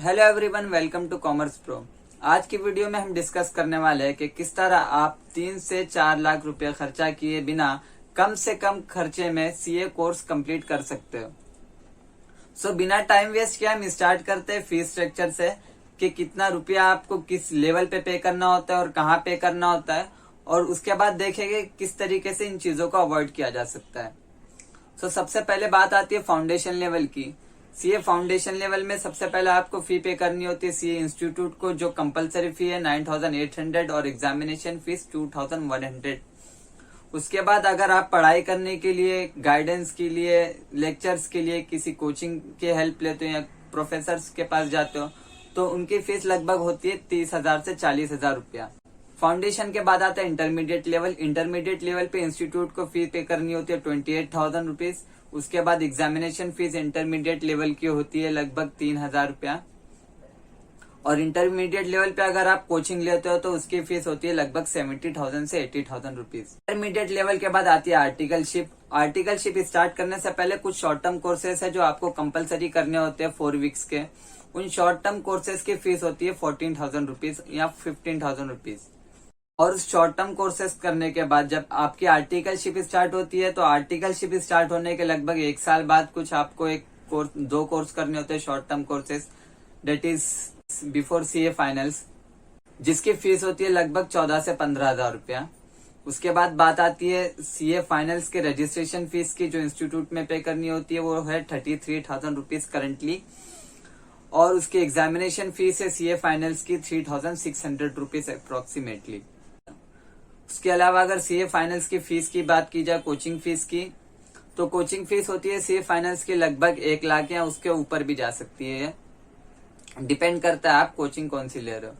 Hello everyone, welcome to commerce pro. आज की video में हम डिस्कस करने वाले हैं कि किस तरह आप 3 से 4 लाख रुपए खर्चा किए बिना कम से कम खर्चे में सीए कोर्स कंप्लीट कर सकते हो। सो बिना टाइम वेस्ट किए हम स्टार्ट करते हैं फीस स्ट्रक्चर से कि कितना रुपया आपको किस लेवल पे करना होता है और कहाँ पे करना होता है, और उसके बाद देखेंगे किस तरीके से इन चीजों को अवॉइड किया जा सकता है। सो सबसे पहले बात आती है फाउंडेशन लेवल की। सीए फाउंडेशन लेवल में सबसे पहले आपको फी पे करनी होती है सीए इंस्टीट्यूट को, जो कंपलसरी फी है 9800 और एग्जामिनेशन फीस 2100। उसके बाद अगर आप पढ़ाई करने के लिए, गाइडेंस के लिए, लेक्चर्स के लिए किसी कोचिंग की हेल्प लेते हो या प्रोफेसर्स के पास जाते हो तो उनकी फीस लगभग होती है 30,000 से 40,000 रुपया। फाउंडेशन के बाद आता है इंटरमीडिएट लेवल। इंटरमीडिएट लेवल पे इंस्टीट्यूट को फी पे करनी होती है 28,000 रुपीज। उसके बाद एग्जामिनेशन फीस इंटरमीडिएट लेवल की होती है लगभग 3,000 रुपया। और इंटरमीडिएट लेवल पे अगर आप कोचिंग लेते हो तो उसकी फीस होती है लगभग 70,000 से 80,000 रुपीज। इंटरमीडिएट लेवल के बाद आती है आर्टिकलशिप। आर्टिकलशिप स्टार्ट करने से पहले कुछ शॉर्ट टर्म कोर्सेज है जो आपको कंपलसरी करने होते हैं 4 वीक्स के। उन शॉर्ट टर्म कोर्सेज की फीस होती है 14,000 रुपीज या 15,000 रुपीज। और शॉर्ट टर्म कोर्सेज करने के बाद जब आपकी आर्टिकलशिप स्टार्ट होती है तो आर्टिकलशिप स्टार्ट होने के लगभग 1 साल बाद कुछ आपको दो कोर्स करने होते हैं short term courses, that is before CA finals, जिसकी फीस होती है लगभग 14 से 15,000 रुपया। उसके बाद बात आती है सीए फाइनल्स के रजिस्ट्रेशन फीस की, जो इंस्टीट्यूट में पे करनी होती है वो है 33,000 रुपीज करंटली। और उसकी एग्जामिनेशन फीस है सीए फाइनल्स की 3,600 रुपीज अप्रोक्सीमेटली। उसके अलावा अगर सीए फाइनल्स की फीस की बात की जाए, कोचिंग फीस की, तो कोचिंग फीस होती है सीए फाइनल्स की लगभग 1 लाख या उसके ऊपर भी जा सकती है, डिपेंड करता है आप कोचिंग कौन सी ले रहे हो।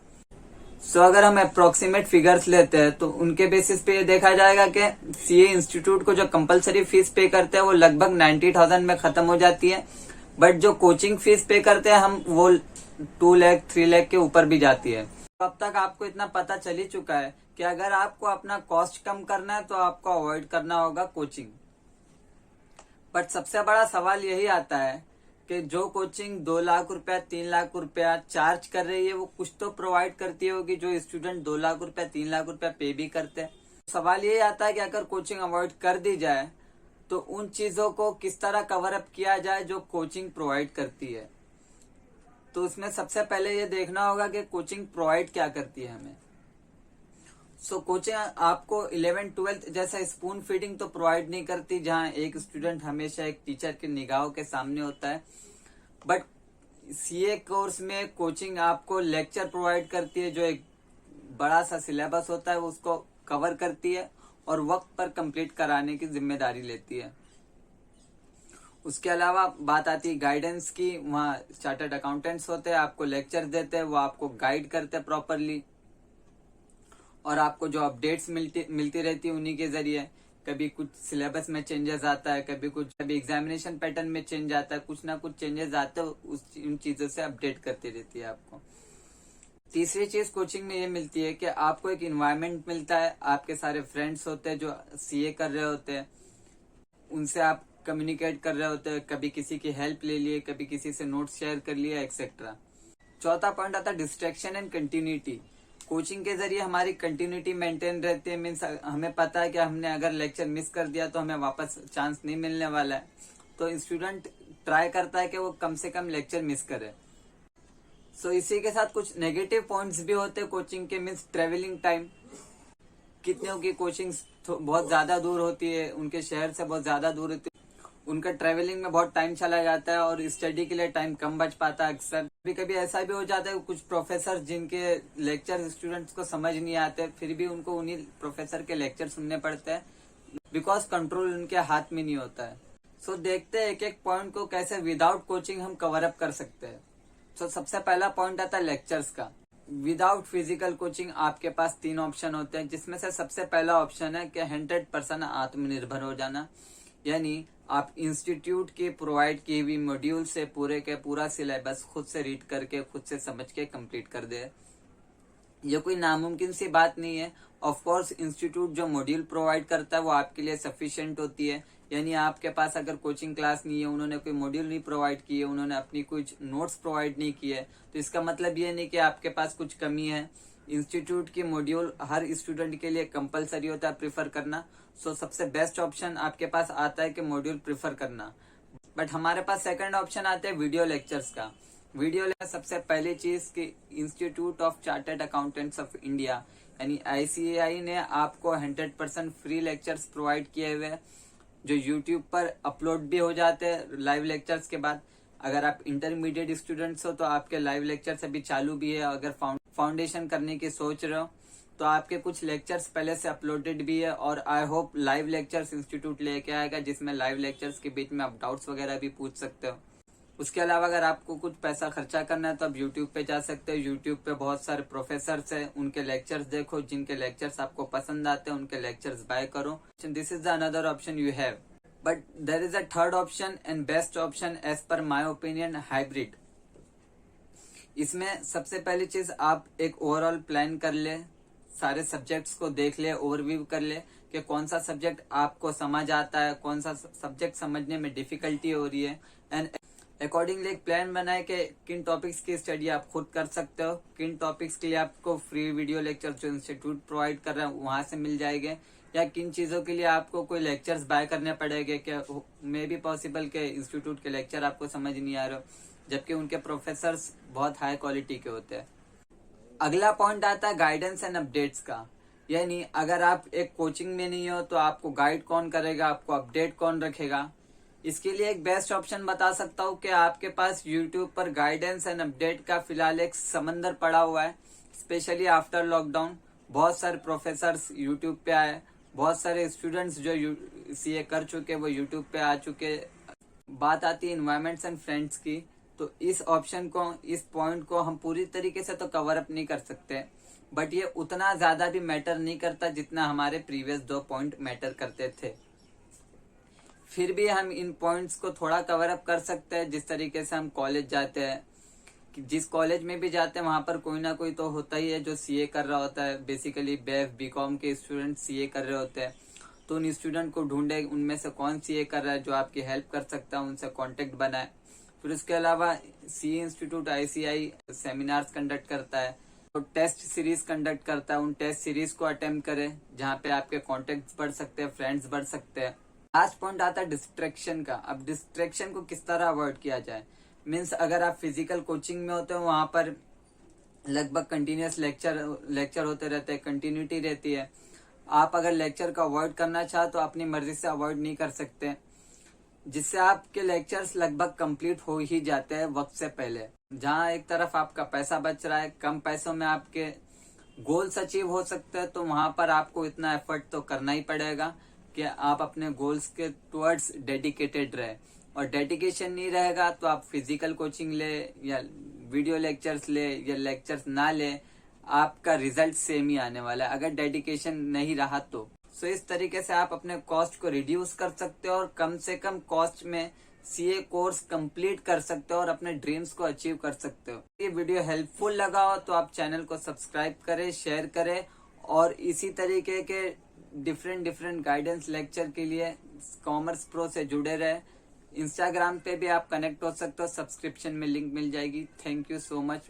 सो अगर हम अप्रोक्सीमेट फिगर्स लेते हैं तो उनके बेसिस पे ये देखा जाएगा कि सीए इंस्टीट्यूट को जो कंपलसरी फीस पे करते हैं वो लगभग 90,000 में खत्म हो जाती है, बट जो कोचिंग फीस पे करते हैं हम वो 2 लाख 3 लाख के ऊपर भी जाती है। अब तक आपको इतना पता चल ही चुका है कि अगर आपको अपना कॉस्ट कम करना है तो आपको अवॉइड करना होगा कोचिंग। बट सबसे बड़ा सवाल यही आता है कि जो कोचिंग 2 लाख रुपया 3 लाख रुपया चार्ज कर रही है वो कुछ तो प्रोवाइड करती होगी जो स्टूडेंट 2 लाख रुपया 3 लाख रुपया पे भी करते हैं। सवाल यही आता है कि अगर कोचिंग अवॉइड कर दी जाए तो उन चीजों को किस तरह कवर अप किया जाए जो कोचिंग प्रोवाइड करती है। तो उसमें सबसे पहले ये देखना होगा कि कोचिंग प्रोवाइड क्या करती है हमें। सो कोचिंग आपको 11th-12th जैसा स्पून फीडिंग तो प्रोवाइड नहीं करती, जहां एक स्टूडेंट हमेशा एक टीचर के निगाहों के सामने होता है। बट सीए कोर्स में कोचिंग आपको लेक्चर प्रोवाइड करती है, जो एक बड़ा सा सिलेबस होता है उसको कवर करती है और वक्त पर कंप्लीट कराने की जिम्मेदारी लेती है। उसके अलावा बात आती है गाइडेंस की। वहाँ चार्टर्ड अकाउंटेंट्स होते हैं, आपको लेक्चर देते हैं, वो आपको गाइड करते हैं प्रॉपरली, और आपको जो अपडेट्स मिलती रहती है उन्हीं के जरिए। कभी कुछ सिलेबस में चेंजेस आता है, कभी एग्जामिनेशन पैटर्न में चेंज आता है, कुछ ना कुछ चेंजेस आते हैं, उन चीजों से अपडेट करती रहती है आपको। तीसरी चीज कोचिंग में ये मिलती है कि आपको एक इन्वायरमेंट मिलता है, आपके सारे फ्रेंड्स होते हैं जो सीए कर रहे होते हैं, उनसे आप कम्युनिकेट कर रहे होते हैं, कभी किसी की हेल्प ले लिए, कभी किसी से नोट्स शेयर कर लिया, एक्सेट्रा। चौथा पॉइंट आता है डिस्ट्रैक्शन एंड कंटिन्यूटी। कोचिंग के जरिए हमारी कंटिन्यूटी मेंटेन रहती है, मीन्स हमें पता है कि हमने अगर लेक्चर मिस कर दिया तो हमें वापस चांस नहीं मिलने वाला है, तो स्टूडेंट ट्राई करता है कि वो कम से कम लेक्चर मिस करे। सो इसी के साथ कुछ नेगेटिव पॉइंट्स भी होते हैं कोचिंग के, मीन्स ट्रेवलिंग टाइम। कितनों की कोचिंग बहुत ज्यादा दूर होती है, उनके शहर से बहुत ज्यादा दूर होती है, उनका ट्रेवलिंग में बहुत टाइम चला जाता है और स्टडी के लिए टाइम कम बच पाता है। अक्सर कभी कभी ऐसा भी हो जाता है कुछ प्रोफेसर जिनके लेक्चर स्टूडेंट्स को समझ नहीं आते, फिर भी उनको उन्हीं प्रोफेसर के लेक्चर सुनने पड़ते हैं, बिकॉज कंट्रोल उनके हाथ में नहीं होता है। सो देखते हैं एक एक पॉइंट को कैसे विदाउट कोचिंग हम कवर अप कर सकते हैं। सो सबसे पहला पॉइंट आता है लेक्चर्स का। विदाउट फिजिकल कोचिंग आपके पास 3 ऑप्शन होते हैं, जिसमें से सबसे पहला ऑप्शन है कि 100% आत्मनिर्भर हो जाना, यानी आप इंस्टीट्यूट की प्रोवाइड की हुई मॉड्यूल से पूरे के पूरा सिलेबस खुद से रीड करके, खुद से समझ के कंप्लीट कर दे। ये कोई नामुमकिन सी बात नहीं है। ऑफ कोर्स इंस्टीट्यूट जो मॉड्यूल प्रोवाइड करता है वो आपके लिए सफिशिएंट होती है, यानी आपके पास अगर कोचिंग क्लास नहीं है, उन्होंने कोई मॉड्यूल नहीं प्रोवाइड किए, उन्होंने अपनी कुछ नोट्स प्रोवाइड नहीं किए, तो इसका मतलब ये नहीं कि आपके पास कुछ कमी है। इंस्टीट्यूट की मॉड्यूल हर स्टूडेंट के लिए कंपलसरी होता है प्रिफर करना। सो सबसे बेस्ट ऑप्शन आपके पास आता है कि मॉड्यूल प्रिफर करना। बट हमारे पास सेकंड ऑप्शन आता है वीडियो लेक्चर्स का। वीडियो लेक्चर सबसे पहली चीज कि institute of chartered accountants of India यानी ICAI ने आपको 100% फ्री लेक्चर्स प्रोवाइड किए हुए हैं, जो यूट्यूब पर अपलोड भी हो जाते हैं लाइव लेक्चर्स के बाद। अगर आप इंटरमीडिएट स्टूडेंट्स हो तो आपके लाइव लेक्चर्स अभी चालू भी है। अगर फाउंडेशन करने की सोच रहे हो तो आपके कुछ लेक्चर्स पहले से अपलोडेड भी है, और I hope live lectures institute लेके आएगा, जिसमें लाइव लेक्चर्स के बीच में आप डाउट्स वगैरह भी पूछ सकते हो। उसके अलावा अगर आपको कुछ पैसा खर्चा करना है तो आप यूट्यूब पे जा सकते हो। यूट्यूब पे बहुत सारे प्रोफेसर्स हैं, उनके लेक्चर्स देखो, जिनके लेक्चर्स आपको पसंद आते हैं उनके लेक्चर्स बाय करो। This is the another option you have. But there is a third option and best option as per my opinion, hybrid. इसमें सबसे पहली चीज आप एक ओवरऑल प्लान कर ले, सारे सब्जेक्ट्स को देख ले, ओवरव्यू कर ले कि कौन सा सब्जेक्ट आपको समझ आता है, कौन सा सब्जेक्ट समझने में डिफिकल्टी हो रही है, एंड अकॉर्डिंगली एक प्लान बनाए कि किन टॉपिक्स की स्टडी आप खुद कर सकते हो, किन टॉपिक्स के लिए आपको फ्री वीडियो लेक्चर जो इंस्टीट्यूट प्रोवाइड कर रहा है वहां से मिल जाएंगे, या किन चीजों के लिए आपको कोई लेक्चर्स बाय करने पड़ेंगे। क्या मे बी पॉसिबल के इंस्टीट्यूट के लेक्चर आपको समझ नहीं आ रहे, जबकि उनके प्रोफेसर्स बहुत हाई क्वालिटी के होते हैं। अगला पॉइंट आता है गाइडेंस एंड अपडेट्स का। यानी अगर आप एक कोचिंग में नहीं हो तो आपको गाइड कौन करेगा, आपको अपडेट कौन रखेगा। इसके लिए एक बेस्ट ऑप्शन बता सकता हूँ कि आपके पास यूट्यूब पर गाइडेंस एंड अपडेट का फिलहाल एक समंदर पड़ा हुआ है, स्पेशली आफ्टर लॉकडाउन। बहुत सारे प्रोफेसर्स यूट्यूब पे आए, बहुत सारे स्टूडेंट्स जो CA कर चुके वो यूट्यूब पे आ चुके। बात आती है एनवायरमेंट्स एंड फ्रेंड्स की, तो इस ऑप्शन को, इस पॉइंट को हम पूरी तरीके से तो कवर अप नहीं कर सकते, बट ये उतना ज्यादा भी मैटर नहीं करता जितना हमारे प्रीवियस 2 पॉइंट मैटर करते थे। फिर भी हम इन पॉइंट्स को थोड़ा कवर अप कर सकते हैं। जिस तरीके से हम कॉलेज जाते हैं, जिस कॉलेज में भी जाते हैं वहां पर कोई ना कोई तो होता ही है जो CA कर रहा होता है। बेसिकली BF BCom के स्टूडेंट CA कर रहे होते हैं, तो उन स्टूडेंट को ढूंढे उनमें से कौन CA कर रहा है जो आपकी हेल्प कर सकता है, उनसे कॉन्टेक्ट बनाए। फिर उसके अलावा CA institute ICAI seminars conduct करता है, तो टेस्ट सीरीज कंडक्ट करता है। उन टेस्ट सीरीज को अटेम्प्ट करें जहाँ पे आपके कॉन्टेक्ट बढ़ सकते हैं, फ्रेंड्स बढ़ सकते हैं। लास्ट पॉइंट आता है डिस्ट्रैक्शन का। अब डिस्ट्रैक्शन को किस तरह अवॉइड किया जाए, मीन्स अगर आप फिजिकल कोचिंग में होते हो वहां पर लगभग कंटिन्यूस लेक्चर होते रहते हैं, कंटिन्यूटी रहती है। आप अगर लेक्चर को अवॉइड करना चाहो तो अपनी मर्जी से अवॉइड नहीं कर सकते, जिससे आपके लेक्चर्स लगभग कंप्लीट हो ही जाते हैं वक्त से पहले। जहां एक तरफ आपका पैसा बच रहा है, कम पैसों में आपके गोल्स अचीव हो सकते हैं, तो वहां पर आपको इतना एफर्ट तो करना ही पड़ेगा कि आप अपने गोल्स के टुवर्ड्स डेडिकेटेड रहे। और डेडिकेशन नहीं रहेगा तो आप फिजिकल कोचिंग ले या वीडियो लेक्चर्स ले या लेक्चर्स ना ले, आपका रिजल्ट सेम ही आने वाला है अगर डेडिकेशन नहीं रहा तो। सो इस तरीके से आप अपने कॉस्ट को रिड्यूस कर सकते हो और कम से कम कॉस्ट में CA कोर्स कंप्लीट कर सकते हो और अपने ड्रीम्स को अचीव कर सकते हो। ये वीडियो हेल्पफुल लगा हो तो आप चैनल को सब्सक्राइब करें, शेयर करें, और इसी तरीके के डिफरेंट गाइडेंस लेक्चर के लिए कॉमर्स प्रो से जुड़े रहे। इंस्टाग्राम पे भी आप कनेक्ट हो सकते हो, सब्सक्रिप्शन में लिंक मिल जाएगी। Thank you so much.